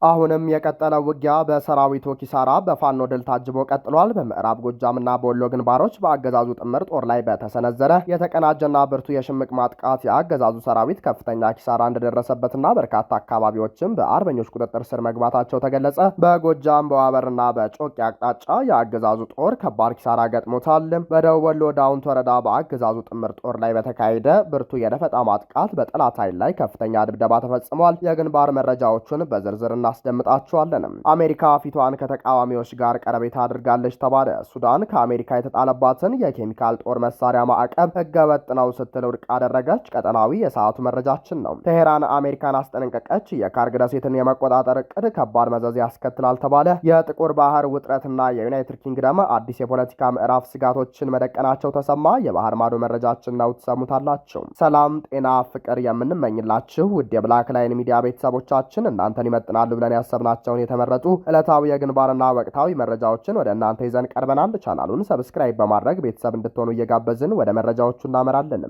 አሁንም የቀጠለው ውጊያ በሰራዊቱ ኪሳራ በፋኖ ድል ታጅቦ ቀጥሏል። በምዕራብ ጎጃምና በወሎ ግንባሮች በአገዛዙ ጥምር ጦር ላይ በተሰነዘረ የተቀናጀና ብርቱ የሽምቅ ማጥቃት የአገዛዙ ሰራዊት ከፍተኛ ኪሳራ እንደደረሰበትና በርካታ አካባቢዎችም በአርበኞች ቁጥጥር ስር መግባታቸው ተገለጸ። በጎጃም በዋበርና በጮቄ አቅጣጫ የአገዛዙ ጦር ከባድ ኪሳራ ገጥሞታል። በደቡብ ወሎ ዳውንት ወረዳ በአገዛዙ ጥምር ጦር ላይ በተካሄደ ብርቱ የደፈጣ ማጥቃት በጠላት ኃይል ላይ ከፍተኛ ድብደባ ተፈጽሟል። የግንባር መረጃዎቹን በዝርዝር እናስደምጣቸዋለን። አሜሪካ ፊቷን ከተቃዋሚዎች ጋር ቀረቤታ አድርጋለች ተባለ። ሱዳን ከአሜሪካ የተጣለባትን የኬሚካል ጦር መሳሪያ ማዕቀብ ህገወጥ ነው ስትል ውድቅ አደረገች። ቀጠናዊ የሰዓቱ መረጃችን ነው። ቴሄራን አሜሪካን አስጠነቀቀች። የካርግ ደሴትን የመቆጣጠር እቅድ ከባድ መዘዝ ያስከትላል ተባለ። የጥቁር ባህር ውጥረትና የዩናይትድ ኪንግደም አዲስ የፖለቲካ ምዕራፍ ስጋቶችን መደቀናቸው ተሰማ። የባህር ማዶ መረጃችን ነው፣ ትሰሙታላችሁ። ሰላም፣ ጤና፣ ፍቅር የምንመኝላችሁ ውድ የብላክ ላይን ሚዲያ ቤተሰቦቻችን እናንተን ይመጥናሉ ብለን ያሰብናቸውን የተመረጡ ዕለታዊ የግንባርና ወቅታዊ መረጃዎችን ወደ እናንተ ይዘን ቀርበናል። ቻናሉን ሰብስክራይብ በማድረግ ቤተሰብ እንድትሆኑ እየጋበዝን ወደ መረጃዎቹ እናመራለን።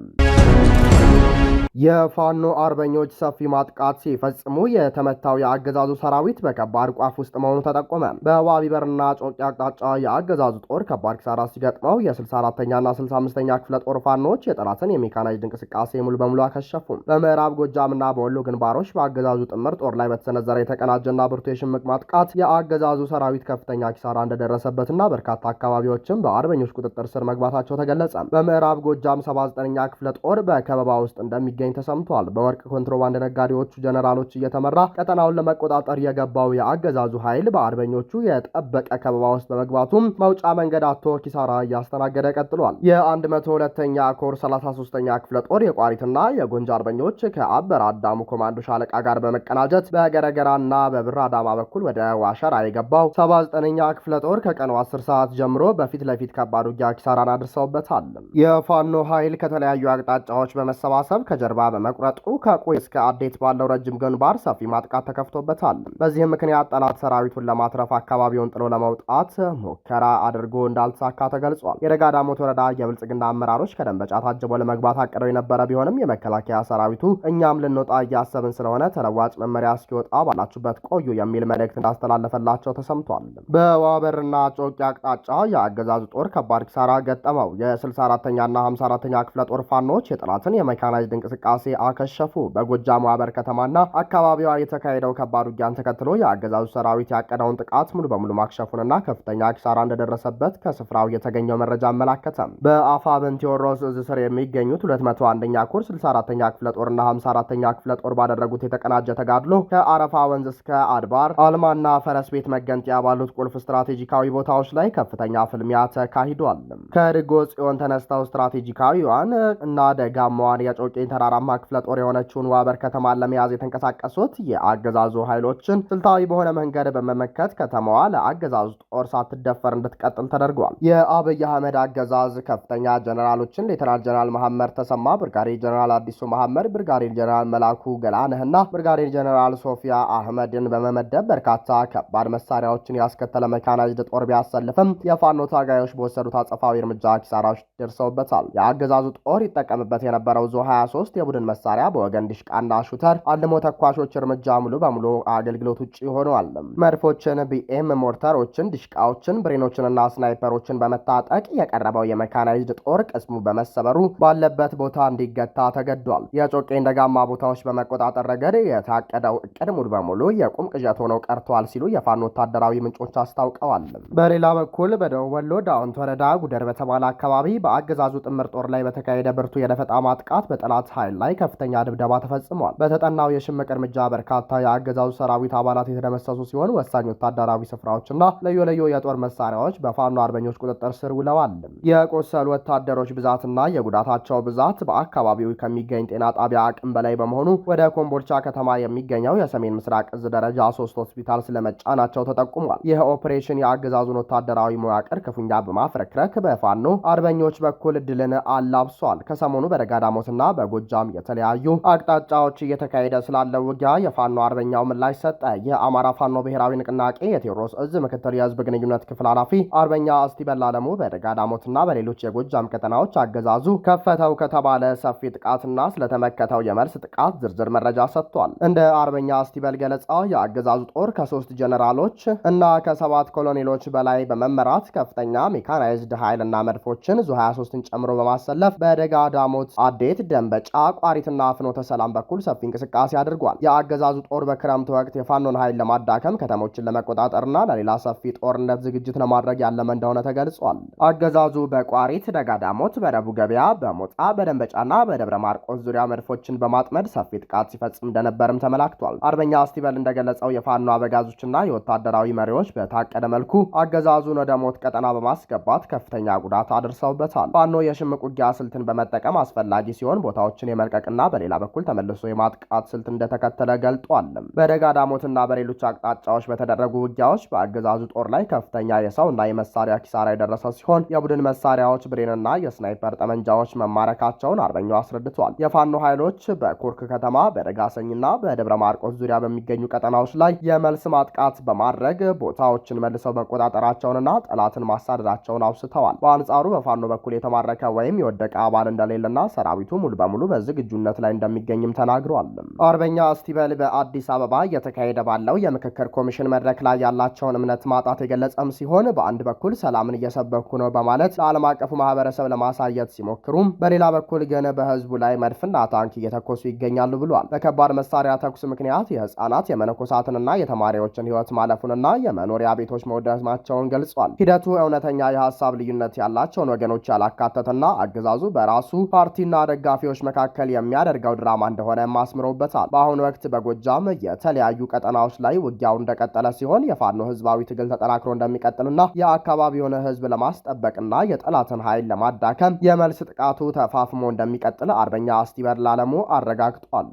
የፋኖ አርበኞች ሰፊ ማጥቃት ሲፈጽሙ የተመታው የአገዛዙ ሰራዊት በከባድ ቋፍ ውስጥ መሆኑ ተጠቆመ። በዋቢበርና ጮቄ አቅጣጫ የአገዛዙ ጦር ከባድ ኪሳራ ሲገጥመው የ64ኛና 65ኛ ክፍለ ጦር ፋኖች የጠላትን የሜካናይዝድ እንቅስቃሴ ሙሉ በሙሉ አከሸፉ። በምዕራብ ጎጃምና በወሎ ግንባሮች በአገዛዙ ጥምር ጦር ላይ በተሰነዘረ የተቀናጀና ብርቱ የሽምቅ ማጥቃት የአገዛዙ ሰራዊት ከፍተኛ ኪሳራ እንደደረሰበትና በርካታ አካባቢዎችም በአርበኞች ቁጥጥር ስር መግባታቸው ተገለጸ። በምዕራብ ጎጃም 79ኛ ክፍለ ጦር በከበባ ውስጥ እንደሚገኝ ተሰምቷል። በወርቅ ኮንትሮባንድ ነጋዴዎቹ ጀነራሎች እየተመራ ቀጠናውን ለመቆጣጠር የገባው የአገዛዙ ኃይል በአርበኞቹ የጠበቀ ከበባ ውስጥ በመግባቱም መውጫ መንገድ አቶ ኪሳራ እያስተናገደ ቀጥሏል። የ102ኛ ኮር 33ኛ ክፍለ ጦር የቋሪትና የጎንጃ አርበኞች ከአበር አዳሙ ኮማንዶ ሻለቃ ጋር በመቀናጀት በገረገራና በብር አዳማ በኩል ወደ ዋሸራ የገባው 79ኛ ክፍለ ጦር ከቀኑ 10 ሰዓት ጀምሮ በፊት ለፊት ከባድ ውጊያ ኪሳራን አድርሰውበታል። የፋኖ ኃይል ከተለያዩ አቅጣጫዎች በመሰባሰብ ከጀርባ በመቁረጡ ከቁይ እስከ አዴት ባለው ረጅም ግንባር ሰፊ ማጥቃት ተከፍቶበታል። በዚህም ምክንያት ጠላት ሰራዊቱን ለማትረፍ አካባቢውን ጥሎ ለመውጣት ሙከራ አድርጎ እንዳልተሳካ ተገልጿል። የደጋዳሞት ወረዳ የብልጽግና አመራሮች ከደንበጫ ታጅበው ለመግባት አቅደው የነበረ ቢሆንም የመከላከያ ሰራዊቱ እኛም ልንወጣ እያሰብን ስለሆነ ተለዋጭ መመሪያ እስኪወጣ ባላችሁበት ቆዩ የሚል መልእክት እንዳስተላለፈላቸው ተሰምቷል። በዋበርና ጮቄ አቅጣጫ የአገዛዙ ጦር ከባድ ኪሳራ ገጠመው። የ64ኛና 54ኛ ክፍለ ጦር ፋኖች የጠላትን የሜካናይዝድ እንቅስቃሴ አከሸፉ። በጎጃም ዋበር ከተማና አካባቢዋ የተካሄደው ከባድ ውጊያን ተከትሎ የአገዛዙ ሰራዊት ያቀደውን ጥቃት ሙሉ በሙሉ ማክሸፉንና ከፍተኛ ኪሳራ እንደደረሰበት ከስፍራው የተገኘው መረጃ አመላከተ። በአፋብን ቴዎድሮስ እዝ ስር የሚገኙት 201ኛ ኮር 64ኛ ክፍለ ጦርና 54ኛ ክፍለ ጦር ባደረጉት የተቀናጀ ተጋድሎ ከአረፋ ወንዝ እስከ አድባር አልማና ፈረስ ቤት መገንጠያ ባሉት ቁልፍ ስትራቴጂካዊ ቦታዎች ላይ ከፍተኛ ፍልሚያ ተካሂዷል። ከድጎ ጽዮን ተነስተው ስትራቴጂካዊዋን እና ደጋማዋን የጮቄን ተራራማ ክፍለ ጦር የሆነችውን ዋበር ከተማን ለመያዝ የተንቀሳቀሱት የአገዛዙ ኃይሎችን ስልታዊ በሆነ መንገድ በመመከት ከተማዋ ለአገዛዙ ጦር ሳትደፈር እንድትቀጥል ተደርጓል። የአብይ አህመድ አገዛዝ ከፍተኛ ጀነራሎችን ሌተናል ጀነራል መሐመድ ተሰማ፣ ብርጋዴር ጀነራል አዲሱ መሐመድ፣ ብርጋዴር ጀነራል መላኩ ገላነህና ብርጋዴር ጀነራል ሶፊያ አህመድን በመመደብ በርካታ ከባድ መሳሪያዎችን ያስከተለ ሜካናይዝድ ጦር ቢያሰልፍም የፋኖ ታጋዮች በወሰዱት አጸፋዊ እርምጃ ኪሳራዎች ደርሰውበታል። የአገዛዙ ጦር ይጠቀምበት የነበረው ዙ 23 የቡድን መሳሪያ በወገን ዲሽቃና ሹተር አልሞ ተኳሾች እርምጃ ሙሉ በሙሉ አገልግሎት ውጪ ሆነዋል። መድፎችን፣ ቢኤም ሞርተሮችን፣ ዲሽቃዎችን፣ ብሬኖችንና ስናይፐሮችን በመታጠቅ የቀረበው የሜካናይዝድ ጦር ቅስሙ በመሰበሩ ባለበት ቦታ እንዲገታ ተገዷል። የጮቄን ደጋማ ቦታዎች በመቆጣጠር ረገድ የታቀደው እቅድ ሙሉ በሙሉ የቁም ቅዠት ሆነው ቀርተዋል ሲሉ የፋኖ ወታደራዊ ምንጮች አስታውቀዋል። በሌላ በኩል በደቡብ ወሎ ዳውንት ወረዳ ጉደር በተባለ አካባቢ በአገዛዙ ጥምር ጦር ላይ በተካሄደ ብርቱ የደፈጣ ማጥቃት በጠላት ኃይል ላይ ከፍተኛ ድብደባ ተፈጽሟል። በተጠናው የሽምቅ እርምጃ በርካታ የአገዛዙ ሰራዊት አባላት የተደመሰሱ ሲሆን ወሳኝ ወታደራዊ ስፍራዎችና ልዩ ልዩ የጦር መሳሪያዎች በፋኖ አርበኞች ቁጥጥር ስር ውለዋል። የቆሰሉ ወታደሮች ብዛትና የጉዳታቸው ብዛት በአካባቢው ከሚገኝ ጤና ጣቢያ አቅም በላይ በመሆኑ ወደ ኮምቦልቻ ከተማ የሚገኘው የሰሜን ምስራቅ እዝ ደረጃ 3 ሆስፒታል ስለመጫናቸው ተጠቁሟል። ይህ ኦፕሬሽን የአገዛዙን ወታደራዊ መዋቅር ክፉኛ በማፍረክረክ በፋኖ አርበኞች በኩል ድልን አላብሷል። ከሰሞኑ በደጋዳሞትና በጎጃም የተለያዩ አቅጣጫዎች እየተካሄደ ስላለው ውጊያ የፋኖ አርበኛው ምላሽ ሰጠ። የአማራ ፋኖ ብሔራዊ ንቅናቄ የቴዎድሮስ እዝ ምክትል የህዝብ ግንኙነት ክፍል ኃላፊ አርበኛ እስቲበላ አለሙ በደጋዳሞትና በሌሎች የጎጃም ቀጠናዎች አገዛዙ ከፈተው ከተባለ ሰፊ ጥቃትና ስለተመከተው የመልስ ጥቃት ዝርዝር መረጃ ሰጥቷል። እንደ አርበኛ እስቲበል ገለጻ የአገዛዙ ጦር ከ3 ጀነራሎች እና ከ7 ኮሎኔሎች በላይ በመመራት ከፍተኛ ሜካናይዝድ ኃይልና መድፎችን ዙ 23ን ጨምሮ በማሰለፍ በደጋ ዳሞት፣ አዴት፣ ደንበጫ፣ ቋሪትና ፍኖተ ሰላም በኩል ሰፊ እንቅስቃሴ አድርጓል። የአገዛዙ ጦር በክረምት ወቅት የፋኖን ኃይል ለማዳከም ከተሞችን ለመቆጣጠርና ለሌላ ሰፊ ጦርነት ዝግጅት ለማድረግ ያለመ እንደሆነ ተገልጿል። አገዛዙ በቋሪት፣ ደጋ ዳሞት፣ በደቡብ ገበያ፣ በሞጣ፣ በደንበጫና በደብረ ማርቆስ ዙሪያ መድፎችን በማጥመድ ሰፊ ጥቃት ሲፈጽም እንደነበርም ተመላክቷል። አርበኛ አስቲበል እንደገለጸው የፋኖ አበጋዞችና የወታደራዊ መሪዎች በታቀደ መልኩ አገዛዙን ወደ ሞት ቀጠና በማስገባት ከፍተኛ ጉዳት አድርሰውበታል። ፋኖ የሽምቅ ውጊያ ስልትን በመጠቀም አስፈላጊ ሲሆን ቦታዎችን የመልቀቅና በሌላ በኩል ተመልሶ የማጥቃት ስልት እንደተከተለ ገልጧል። በደጋ ዳሞትና በሌሎች አቅጣጫዎች በተደረጉ ውጊያዎች በአገዛዙ ጦር ላይ ከፍተኛ የሰውና የመሳሪያ ኪሳራ የደረሰ ሲሆን የቡድን መሳሪያዎች፣ ብሬንና የስናይፐር ጠመንጃዎች መማረካቸውን አርበኛው አስረድቷል። የፋኖ ኃይሎች በኩርክ ከተማ፣ በደጋሰኝና በደብረ ማርቆስ ዙሪያ በሚገኙ ቀጠናዎች ላይ የመልስ ማጥቃት በማድረግ ቦታዎችን መልሰው መቆጣጠራቸውንና ጠላትን ማሳደዳቸውን አውስተዋል። በአንጻሩ በፋኖ በኩል የተማረከ ወይም የወደቀ አባል እንደሌለና ሰራዊቱ ሙሉ በሙሉ በዝግጁነት ላይ እንደሚገኝም ተናግሯል። አርበኛ አስቲበል በአዲስ አበባ እየተካሄደ ባለው የምክክር ኮሚሽን መድረክ ላይ ያላቸውን እምነት ማጣት የገለጸም ሲሆን በአንድ በኩል ሰላምን እየሰበኩ ነው በማለት ለዓለም አቀፉ ማህበረሰብ ለማሳየት ሲሞክሩም፣ በሌላ በኩል ግን በህዝቡ ላይ መድፍና ታንክ እየተኮሱ ይገኛሉ ብሏል። በከባድ መሳሪያ ተኩስ ምክንያት የህፃናት የመነኮሳትንና የተማሪዎችን ህይወት ማለፉንና የመኖሪያ ቤቶች መውደማቸውን ገልጿል። ሂደቱ እውነተኛ የሀሳብ ልዩነት ያላቸውን ወገኖች ያላካተተና አገዛዙ በራሱ ፓርቲና ደጋፊዎች መካከል የሚያደርገው ድራማ እንደሆነ አስምረውበታል። በአሁኑ ወቅት በጎጃም የተለያዩ ቀጠናዎች ላይ ውጊያው እንደቀጠለ ሲሆን የፋኖ ህዝባዊ ትግል ተጠናክሮ እንደሚቀጥልና የአካባቢውን ህዝብ ለማስጠበቅና የጠላትን ኃይል ለማዳከም የመልስ ጥቃቱ ተፋፍሞ እንደሚቀጥል አርበኛ አስቲበል ላለሙ አረጋግጧል።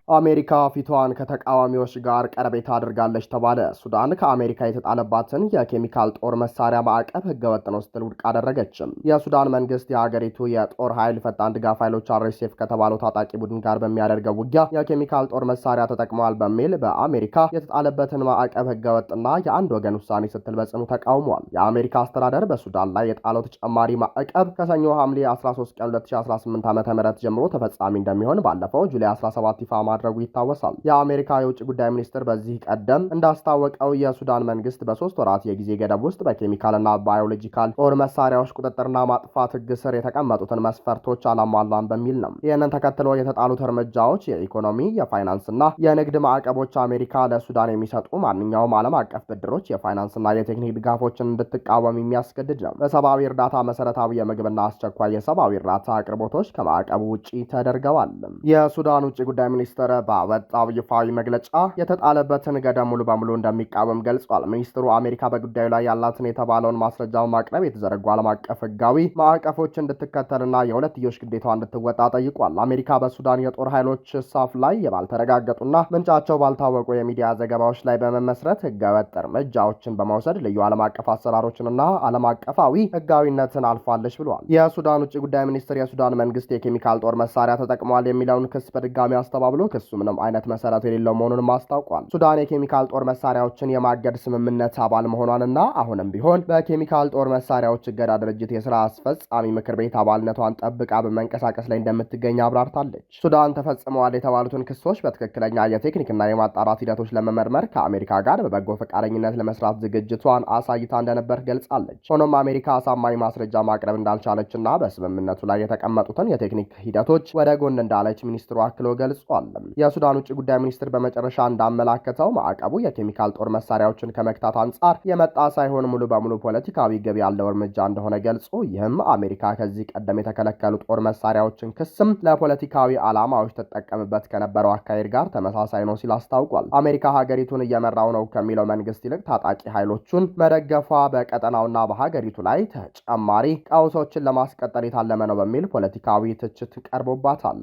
አሜሪካ ፊቷን ከተቃዋሚዎች ጋር ቀረቤታ አድርጋለች ተባለ። ሱዳን ከአሜሪካ የተጣለባትን የኬሚካል ጦር መሳሪያ ማዕቀብ ህገወጥ ነው ስትል ውድቅ አደረገችም። የሱዳን መንግስት የሀገሪቱ የጦር ኃይል ፈጣን ድጋፍ ኃይሎች አርኤስኤፍ ከተባለው ታጣቂ ቡድን ጋር በሚያደርገው ውጊያ የኬሚካል ጦር መሳሪያ ተጠቅመዋል በሚል በአሜሪካ የተጣለበትን ማዕቀብ ህገወጥና የአንድ ወገን ውሳኔ ስትል በጽኑ ተቃውሟል። የአሜሪካ አስተዳደር በሱዳን ላይ የጣለው ተጨማሪ ማዕቀብ ከሰኞ ሐምሌ 13 ቀን 2018 ዓ.ም ጀምሮ ተፈጻሚ እንደሚሆን ባለፈው ጁላይ 17 ይፋ ማድረጉ ይታወሳል። የአሜሪካ የውጭ ጉዳይ ሚኒስትር በዚህ ቀደም እንዳስታወቀው የሱዳን መንግስት በ3 ወራት የጊዜ ገደብ ውስጥ በኬሚካልና ባዮሎጂካል ጦር መሳሪያዎች ቁጥጥርና ማጥፋት ህግ ስር የተቀመጡትን መስፈርቶች አላሟላም በሚል ነው። ይህንን ተከትሎ የተጣሉት እርምጃዎች የኢኮኖሚ፣ የፋይናንስና የንግድ ማዕቀቦች አሜሪካ ለሱዳን የሚሰጡ ማንኛውም ዓለም አቀፍ ብድሮች፣ የፋይናንስና የቴክኒክ ድጋፎችን እንድትቃወም የሚያስገድድ ነው። በሰብአዊ እርዳታ መሰረታዊ የምግብና አስቸኳይ የሰብአዊ እርዳታ አቅርቦቶች ከማዕቀቡ ውጪ ተደርገዋል። የሱዳን ውጭ ጉዳይ ሚኒስትር ባወጣው ይፋዊ መግለጫ የተጣለበትን ገደብ ሙሉ በሙሉ እንደሚቃወም ገልጿል። ሚኒስትሩ አሜሪካ በጉዳዩ ላይ ያላትን የተባለውን ማስረጃውን ማቅረብ የተዘረጉ ዓለም አቀፍ ህጋዊ ማዕቀፎች እንድትከተልና የሁለትዮሽ ግዴታዋ እንድትወጣ ጠይቋል። አሜሪካ በሱዳን የጦር ኃይሎች ሳፍ ላይ ባልተረጋገጡና ምንጫቸው ባልታወቁ የሚዲያ ዘገባዎች ላይ በመመስረት ህገወጥ እርምጃዎችን በመውሰድ ልዩ ዓለም አቀፍ አሰራሮችንና ዓለም አቀፋዊ ህጋዊነትን አልፋለች ብሏል። የሱዳን ውጭ ጉዳይ ሚኒስትር የሱዳን መንግስት የኬሚካል ጦር መሳሪያ ተጠቅሟል የሚለውን ክስ በድጋሚ አስተባብሎ ክሱ ምንም አይነት መሰረት የሌለው መሆኑንም አስታውቋል። ሱዳን የኬሚካል ጦር መሳሪያዎችን የማገድ ስምምነት አባል መሆኗንና አሁንም ቢሆን በኬሚካል ጦር መሳሪያዎች እገዳ ድርጅት የስራ አስፈጻሚ ምክር ቤት አባልነቷን ጠብቃ በመንቀሳቀስ ላይ እንደምትገኝ አብራርታለች። ሱዳን ተፈጽመዋል የተባሉትን ክሶች በትክክለኛ የቴክኒክና የማጣራት ሂደቶች ለመመርመር ከአሜሪካ ጋር በበጎ ፈቃደኝነት ለመስራት ዝግጅቷን አሳይታ እንደነበር ገልጻለች። ሆኖም አሜሪካ አሳማኝ ማስረጃ ማቅረብ እንዳልቻለችና በስምምነቱ ላይ የተቀመጡትን የቴክኒክ ሂደቶች ወደ ጎን እንዳለች ሚኒስትሩ አክሎ ገልጿል። የሱዳን ውጭ ጉዳይ ሚኒስትር በመጨረሻ እንዳመላከተው ማዕቀቡ የኬሚካል ጦር መሳሪያዎችን ከመክታት አንጻር የመጣ ሳይሆን ሙሉ በሙሉ ፖለቲካዊ ግብ ያለው እርምጃ እንደሆነ ገልጾ ይህም አሜሪካ ከዚህ ቀደም የተከለከሉ ጦር መሳሪያዎችን ክስም ለፖለቲካዊ ዓላማዎች ተጠቀምበት ከነበረው አካሄድ ጋር ተመሳሳይ ነው ሲል አስታውቋል። አሜሪካ ሀገሪቱን እየመራው ነው ከሚለው መንግስት ይልቅ ታጣቂ ኃይሎቹን መደገፏ በቀጠናውና በሀገሪቱ ላይ ተጨማሪ ቀውሶችን ለማስቀጠል የታለመ ነው በሚል ፖለቲካዊ ትችት ቀርቦባታል።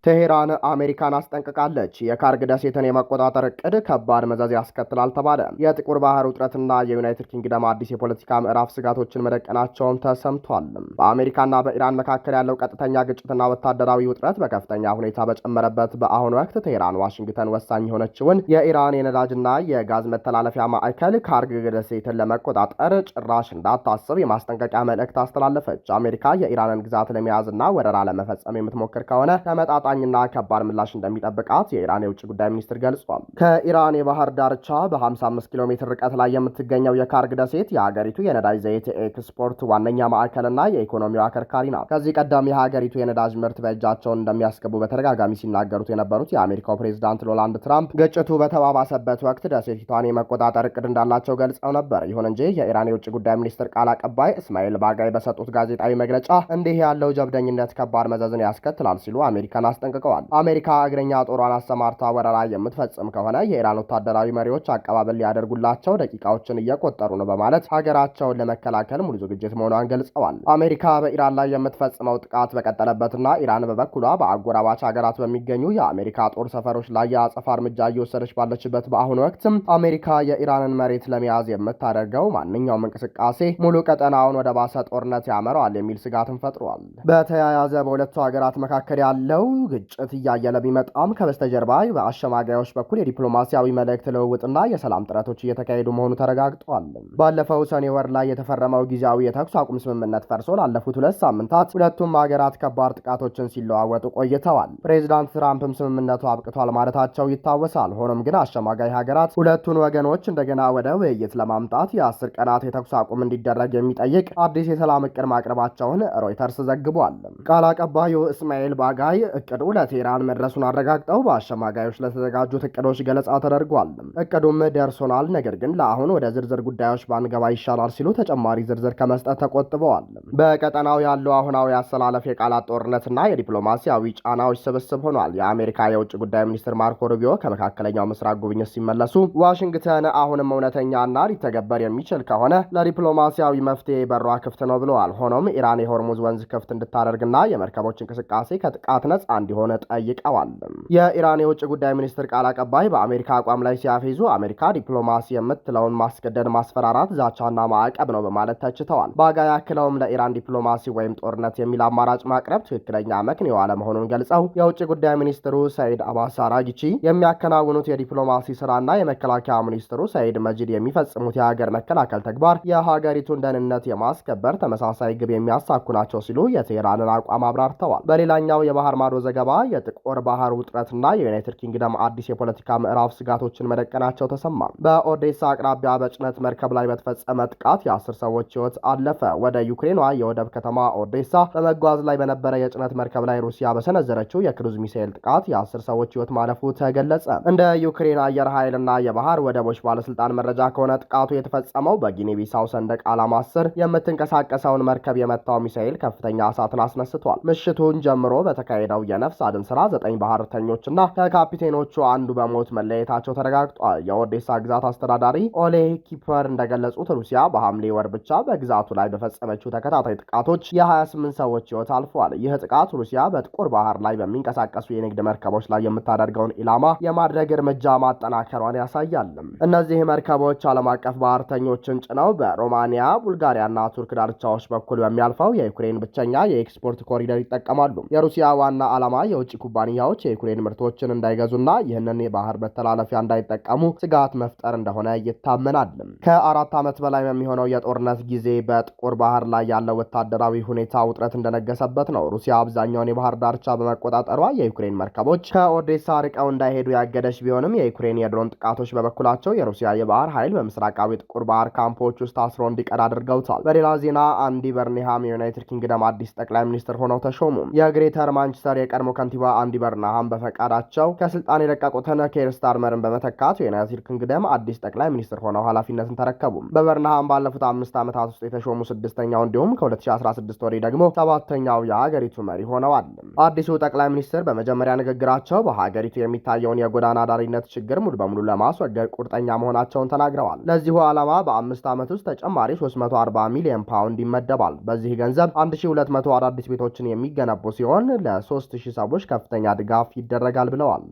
ቴሄራን አሜሪካን አስጠንቅቃለች። የካርግ ደሴትን የመቆጣጠር እቅድ ከባድ መዘዝ ያስከትላል ተባለ። የጥቁር ባህር ውጥረትና የዩናይትድ ኪንግደም አዲስ የፖለቲካ ምዕራፍ ስጋቶችን መደቀናቸውን ተሰምቷል። በአሜሪካና በኢራን መካከል ያለው ቀጥተኛ ግጭትና ወታደራዊ ውጥረት በከፍተኛ ሁኔታ በጨመረበት በአሁኑ ወቅት ቴሄራን ዋሽንግተን ወሳኝ የሆነችውን የኢራን የነዳጅና የጋዝ መተላለፊያ ማዕከል ካርግ ደሴትን ለመቆጣጠር ጭራሽ እንዳታስብ የማስጠንቀቂያ መልእክት አስተላለፈች። አሜሪካ የኢራንን ግዛት ለመያዝና ወረራ ለመፈጸም የምትሞክር ከሆነ ተመጣጣኝ ፈጣኝና ከባድ ምላሽ እንደሚጠብቃት የኢራን የውጭ ጉዳይ ሚኒስትር ገልጿል። ከኢራን የባህር ዳርቻ በ55 ኪሎ ሜትር ርቀት ላይ የምትገኘው የካርግ ደሴት የሀገሪቱ የነዳጅ ዘይት ኤክስፖርት ዋነኛ ማዕከልና የኢኮኖሚው አከርካሪ ናት። ከዚህ ቀደም የሀገሪቱ የነዳጅ ምርት በእጃቸውን እንደሚያስገቡ በተደጋጋሚ ሲናገሩት የነበሩት የአሜሪካው ፕሬዝዳንት ዶናልድ ትራምፕ ግጭቱ በተባባሰበት ወቅት ደሴቲቷን የመቆጣጠር እቅድ እንዳላቸው ገልጸው ነበር። ይሁን እንጂ የኢራን የውጭ ጉዳይ ሚኒስትር ቃል አቀባይ እስማኤል ባጋይ በሰጡት ጋዜጣዊ መግለጫ እንዲህ ያለው ጀብደኝነት ከባድ መዘዝን ያስከትላል ሲሉ አሜሪካን አስጠንቅቀዋል። አሜሪካ እግረኛ ጦሯን አሰማርታ ወረራ የምትፈጽም ከሆነ የኢራን ወታደራዊ መሪዎች አቀባበል ሊያደርጉላቸው ደቂቃዎችን እየቆጠሩ ነው በማለት ሀገራቸውን ለመከላከል ሙሉ ዝግጅት መሆኗን ገልጸዋል። አሜሪካ በኢራን ላይ የምትፈጽመው ጥቃት በቀጠለበትና ኢራን በበኩሏ በአጎራባች ሀገራት በሚገኙ የአሜሪካ ጦር ሰፈሮች ላይ የአጸፋ እርምጃ እየወሰደች ባለችበት በአሁኑ ወቅትም አሜሪካ የኢራንን መሬት ለመያዝ የምታደርገው ማንኛውም እንቅስቃሴ ሙሉ ቀጠናውን ወደ ባሰ ጦርነት ያመራዋል የሚል ስጋትን ፈጥሯል። በተያያዘ በሁለቱ ሀገራት መካከል ያለው ግጭት እያየለ ቢመጣም ከበስተጀርባ በአሸማጋዮች በኩል የዲፕሎማሲያዊ መልእክት ልውውጥና የሰላም ጥረቶች እየተካሄዱ መሆኑ ተረጋግጧል። ባለፈው ሰኔ ወር ላይ የተፈረመው ጊዜያዊ የተኩስ አቁም ስምምነት ፈርሶ ላለፉት 2 ሳምንታት ሁለቱም ሀገራት ከባድ ጥቃቶችን ሲለዋወጡ ቆይተዋል። ፕሬዚዳንት ትራምፕም ስምምነቱ አብቅቷል ማለታቸው ይታወሳል። ሆኖም ግን አሸማጋይ ሀገራት ሁለቱን ወገኖች እንደገና ወደ ውይይት ለማምጣት የ10 ቀናት የተኩስ አቁም እንዲደረግ የሚጠይቅ አዲስ የሰላም እቅድ ማቅረባቸውን ሮይተርስ ዘግቧል። ቃል አቀባዩ እስማኤል ባጋይ እቅዱ ለቴህራን መድረሱን አረጋግጠው በአሸማጋዮች ለተዘጋጁት እቅዶች ገለጻ ተደርጓል። እቅዱም ደርሶናል፣ ነገር ግን ለአሁን ወደ ዝርዝር ጉዳዮች ባንገባ ይሻላል ሲሉ ተጨማሪ ዝርዝር ከመስጠት ተቆጥበዋል። በቀጠናው ያለው አሁናዊ አሰላለፍ የቃላት ጦርነትና የዲፕሎማሲያዊ ጫናዎች ስብስብ ሆኗል። የአሜሪካ የውጭ ጉዳይ ሚኒስትር ማርኮ ሩቢዮ ከመካከለኛው ምስራቅ ጉብኝት ሲመለሱ ዋሽንግተን አሁንም እውነተኛና ሊተገበር የሚችል ከሆነ ለዲፕሎማሲያዊ መፍትሄ በሯ ክፍት ነው ብለዋል። ሆኖም ኢራን የሆርሙዝ ወንዝ ክፍት እንድታደርግና የመርከቦች እንቅስቃሴ ከጥቃት ነጻ እንዲሆን ጠይቀዋል። የኢራን የውጭ ጉዳይ ሚኒስትር ቃል አቀባይ በአሜሪካ አቋም ላይ ሲያፌዙ አሜሪካ ዲፕሎማሲ የምትለውን ማስገደድ፣ ማስፈራራት፣ ዛቻና ማዕቀብ ነው በማለት ተችተዋል። ባጋይ አክለውም ለኢራን ዲፕሎማሲ ወይም ጦርነት የሚል አማራጭ ማቅረብ ትክክለኛ መክንዮ አለመሆኑን ገልጸው የውጭ ጉዳይ ሚኒስትሩ ሰይድ አባስ አራጊቺ የሚያከናውኑት የዲፕሎማሲ ስራና የመከላከያ ሚኒስትሩ ሰይድ መጂድ የሚፈጽሙት የሀገር መከላከል ተግባር የሀገሪቱን ደህንነት የማስከበር ተመሳሳይ ግብ የሚያሳኩ ናቸው ሲሉ የቴህራንን አቋም አብራርተዋል። በሌላኛው የባህር ማዶ ዘገባ የጥቁር ባህር ውጥረትና የዩናይትድ ኪንግደም አዲስ የፖለቲካ ምዕራፍ ስጋቶችን መደቀናቸው ተሰማ። በኦዴሳ አቅራቢያ በጭነት መርከብ ላይ በተፈጸመ ጥቃት የ10 ሰዎች ህይወት አለፈ። ወደ ዩክሬኗ የወደብ ከተማ ኦዴሳ በመጓዝ ላይ በነበረ የጭነት መርከብ ላይ ሩሲያ በሰነዘረችው የክሩዝ ሚሳኤል ጥቃት የ10 ሰዎች ህይወት ማለፉ ተገለጸ። እንደ ዩክሬን አየር ኃይልና የባህር ወደቦች ባለስልጣን መረጃ ከሆነ ጥቃቱ የተፈጸመው በጊኒ ቢሳው ሰንደቅ ዓላማ ስር የምትንቀሳቀሰውን መርከብ የመታው ሚሳኤል ከፍተኛ እሳትን አስነስቷል። ምሽቱን ጀምሮ በተካሄደው የነፍስ አድን ስራ 9 ባህርተኞችና ከካፒቴኖቹ አንዱ በሞት መለየታቸው ተረጋግጧል። የኦዴሳ ግዛት አስተዳዳሪ ኦሌህ ኪፐር እንደገለጹት ሩሲያ በሐምሌ ወር ብቻ በግዛቱ ላይ በፈጸመችው ተከታታይ ጥቃቶች የ28 ሰዎች ህይወት አልፏል። ይህ ጥቃት ሩሲያ በጥቁር ባህር ላይ በሚንቀሳቀሱ የንግድ መርከቦች ላይ የምታደርገውን ኢላማ የማድረግ እርምጃ ማጠናከሯን ያሳያል። እነዚህ መርከቦች ዓለም አቀፍ ባህርተኞችን ጭነው በሮማኒያ፣ ቡልጋሪያና ቱርክ ዳርቻዎች በኩል በሚያልፈው የዩክሬን ብቸኛ የኤክስፖርት ኮሪደር ይጠቀማሉ። የሩሲያ ዋና ዓላማ የውጭ ኩባንያዎች የዩክሬን ምርቶችን እንዳይገዙና ይህንን የባህር መተላለፊያ እንዳይጠቀሙ ስጋት መፍጠር እንደሆነ ይታመናል። ከ4 ዓመት በላይ በሚሆነው የጦርነት ጊዜ በጥቁር ባህር ላይ ያለው ወታደራዊ ሁኔታ ውጥረት እንደነገሰበት ነው። ሩሲያ አብዛኛውን የባህር ዳርቻ በመቆጣጠሯ የዩክሬን መርከቦች ከኦዴሳ ርቀው እንዳይሄዱ ያገደች ቢሆንም የዩክሬን የድሮን ጥቃቶች በበኩላቸው የሩሲያ የባህር ኃይል በምስራቃዊ ጥቁር ባህር ካምፖች ውስጥ አስሮ እንዲቀር አድርገውታል። በሌላ ዜና አንዲ በርንሃም የዩናይትድ ኪንግደም አዲስ ጠቅላይ ሚኒስትር ሆነው ተሾሙ። የግሬተር ማንቸስተር የቀድሞ ከንቲባ አንዲ በርንሃም በፈቃዳቸው ከስልጣን የለቀቁትን ኬር ስታርመርን በመተካት የዩናይትድ ኪንግደም አዲስ ጠቅላይ ሚኒስትር ሆነው ኃላፊነትን ተረከቡ። በበርንሃም ባለፉት 5 ዓመታት ውስጥ የተሾሙ 6ኛው እንዲሁም ከ2016 ወዲህ ደግሞ 7ኛው የሀገሪቱ መሪ ሆነዋል። አዲሱ ጠቅላይ ሚኒስትር በመጀመሪያ ንግግራቸው በሀገሪቱ የሚታየውን የጎዳና ዳሪነት ችግር ሙሉ በሙሉ ለማስወገድ ቁርጠኛ መሆናቸውን ተናግረዋል። ለዚሁ ዓላማ በ5 ዓመት ውስጥ ተጨማሪ 340 ሚሊዮን ፓውንድ ይመደባል። በዚህ ገንዘብ 1200 አዳዲስ ቤቶችን የሚገነቡ ሲሆን ለ3000 ሰዎች ከፍተኛ ድጋፍ ይደረጋል ብለዋል።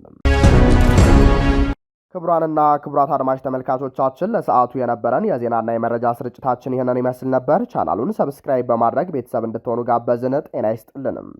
ክቡራንና ክቡራት አድማጭ ተመልካቾቻችን ለሰዓቱ የነበረን የዜናና የመረጃ ስርጭታችን ይህንን ይመስል ነበር። ቻናሉን ሰብስክራይብ በማድረግ ቤተሰብ እንድትሆኑ ጋበዝን። ጤና ይስጥልንም።